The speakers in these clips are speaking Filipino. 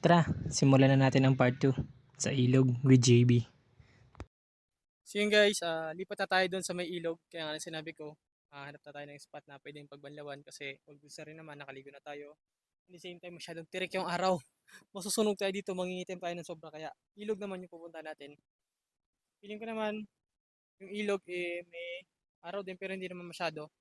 Tara, simulan na natin ang part 2 sa ilog with JB. So yun guys, lipat na tayo doon sa may ilog. Kaya nga sinabi ko, hanap na tayo ng spot na pwedeng pagbanlawan kasi August na rin naman, nakaligo na tayo. At the same time, masyadong tirik yung araw. Masusunog tayo dito, mangingitim tayo ng sobra. Kaya ilog naman yung pupunta natin. Feeling ko naman, yung ilog may araw din pero hindi naman masyado.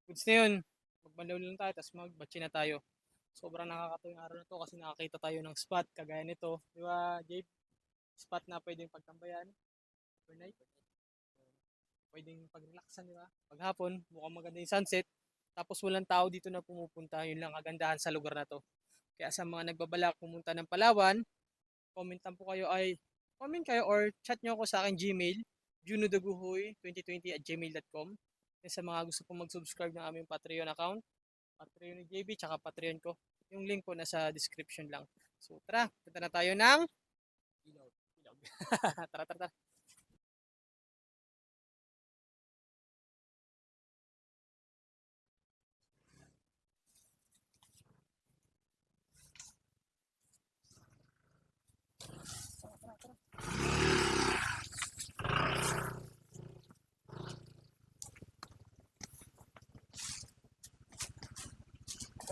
Goods na yun, magbanlaw lang tayo, tapos magbatsi na tayo. Sobrang nakakatuwa yung araw na to kasi nakakita tayo ng spot kagaya nito. Di ba, Jade? Spot na pwedeng pagtambayan. Overnight. Pwedeng pag-relaxan, di ba? Paghapon, mukhang maganda yung sunset. Tapos walang tao dito na pumupunta. Yun lang kagandahan sa lugar na to. Kaya sa mga nagbabalak pumunta ng Palawan, comment kayo or chat nyo ako sa akin Gmail, junodaguhoy2020@gmail.com. Yan sa mga gusto pong mag-subscribe ng aming Patreon account, Patreon ni JB, tsaka Patreon ko. Yung link po nasa description lang. So tara, punta na tayo ng ilog. Tara, tara, tara.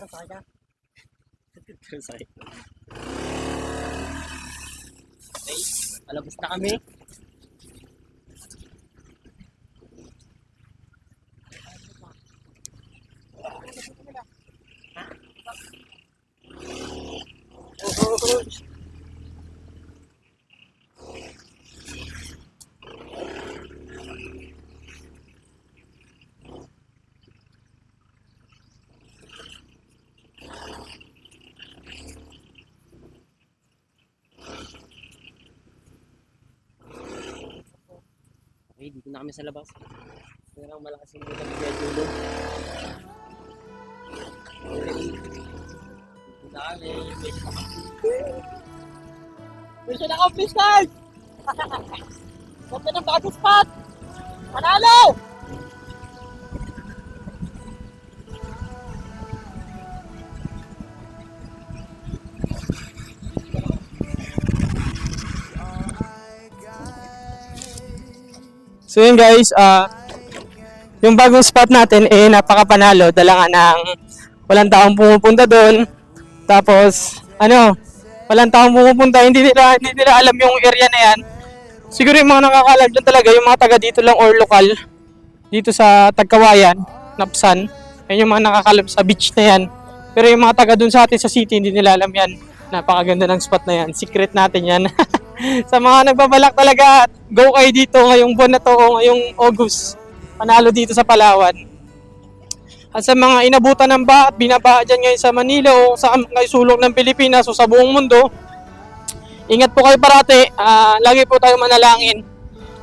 Sakay ka. Sakay. Okay, palabas na kami. Okay, dito na kami sa labas. Pero malakas yung buta ng dulo. Dito na kami. Mission accomplished, guys! Ganda ng bago spot! Panalo! So yun guys, yung bagong spot natin napakapanalo, dala nga ng walang taong pumupunta doon. Tapos walang taong pumupunta, hindi nila alam yung area na yan. Siguro yung mga nakakalam dyan talaga, yung mga taga dito lang or lokal, dito sa Tagkawayan, Napsan, yan yung mga nakakalam sa beach na yan. Pero yung mga taga doon sa atin sa city, hindi nila alam yan. Napakaganda ng spot na yan, secret natin yan. Sa mga nagbabalak talaga, go kayo dito ngayong buwan na to o ngayong August. Panalo dito sa Palawan. At sa mga inabutan ng baha at binabaha dyan ngayon sa Manila o sa sulok ng Pilipinas o sa buong mundo, ingat po kayo parati. Lagi po tayo manalangin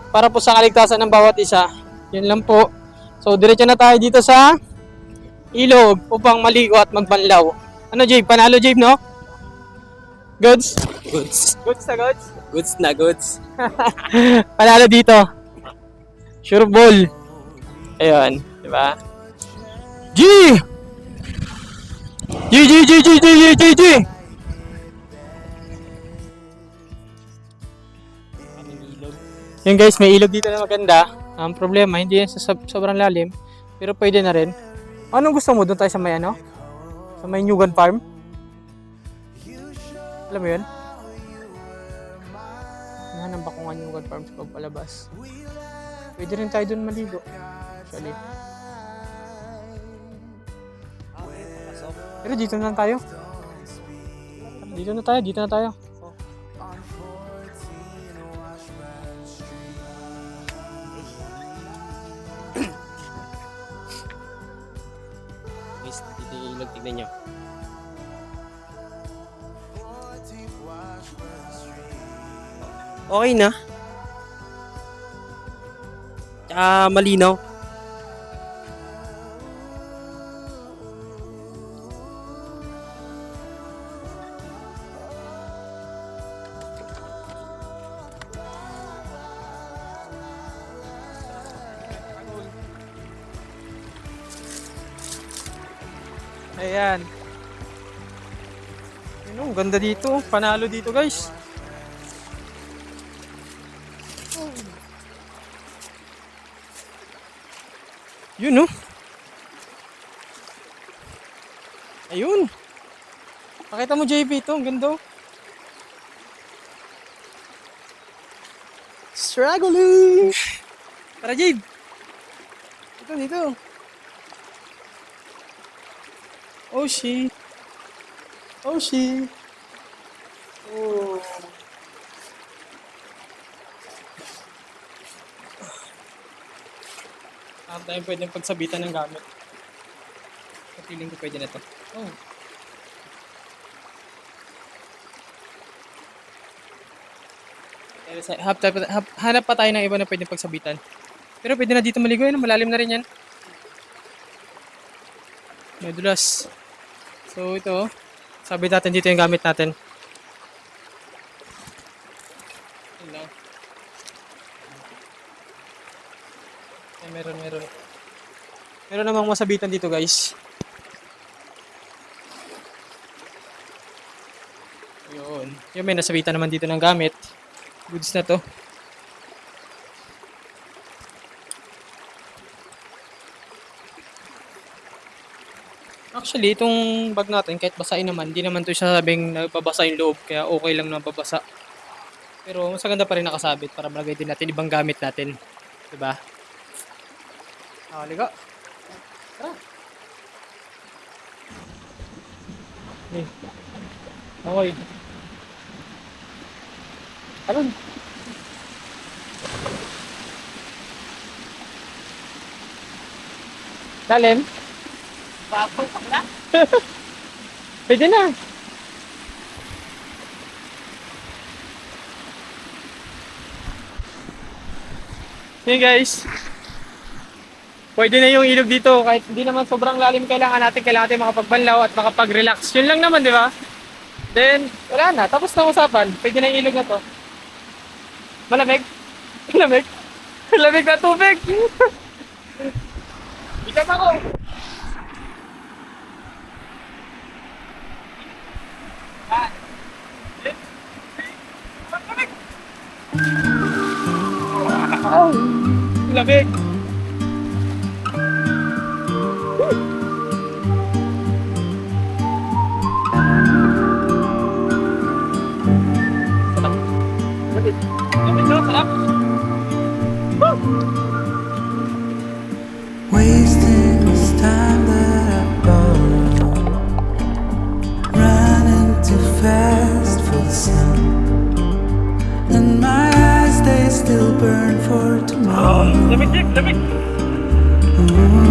para po sa kaligtasan ng bawat isa. Yun lang po. So diretso na tayo dito sa ilog upang maligo at magbanlaw. Ano Jave? Panalo Jave, no? Goods? Goods. Goods na goods? Goods na goods. Panalo dito. Sure ball. Ayun, di ba? G! G, G, G, G, G, G, G, G! Yun guys, may ilog dito na maganda. Ang problema, hindi yan sa sobrang lalim. Pero pwede na rin. Anong gusto mo? Doon tayo sa may Sa may Nyugan Farm? Alam mo yun? Hinahanap ako nga Nyugan Farm sa pagpalabas. Pwede rin tayo doon maligo. Actually. Pero dito na tayo. Dito na tayo. Guys, dito yung ilog, tignan nyo. Okay na. Malinaw. Ayan. Yun o. Oh, ganda dito. Panalo dito, guys. Yun, oh. Ayun. Pakita mo, JP, ito. Ang ganda, oh. Struggling! Tara, Jade. Dito. Oh, she. Oh. Tayong pwedeng pagsabitan ng gamit. Feeling ko pwede na to. Oh. Hanap pa tayo ng iba na pwedeng pagsabitan. Pero pwede na dito maligo yun. Malalim na rin yan. Madulas. So ito, sabit natin dito yung gamit natin. Yun lang. Meron namang masabitan dito, guys. Yun. Yung may nasabitan naman dito ng gamit. Goods na to. Actually, itong bag natin, kahit basahin naman, hindi naman to sabing nagbabasa yung loob. Kaya okay lang na babasa. Pero mas maganda pa rin nakasabit para malagay din natin ibang gamit natin. Diba? Ligo. Tara. Okay. Alon. Lalim. Pwede na. Hey guys. Pwede na yung ilog dito kahit hindi naman sobrang lalim kailangan natin makapagbanlaw at makapag-relax. Yun lang naman, di ba? Then, wala na. Tapos na usapan. Pwede na yung ilog na to. Malamig? Malamig? Malamig na tubig! Ikam ako! Lamig! Wasting this time that I borrowed, running too fast for the sun, and my eyes they still burn for tomorrow. Lamig! Mm.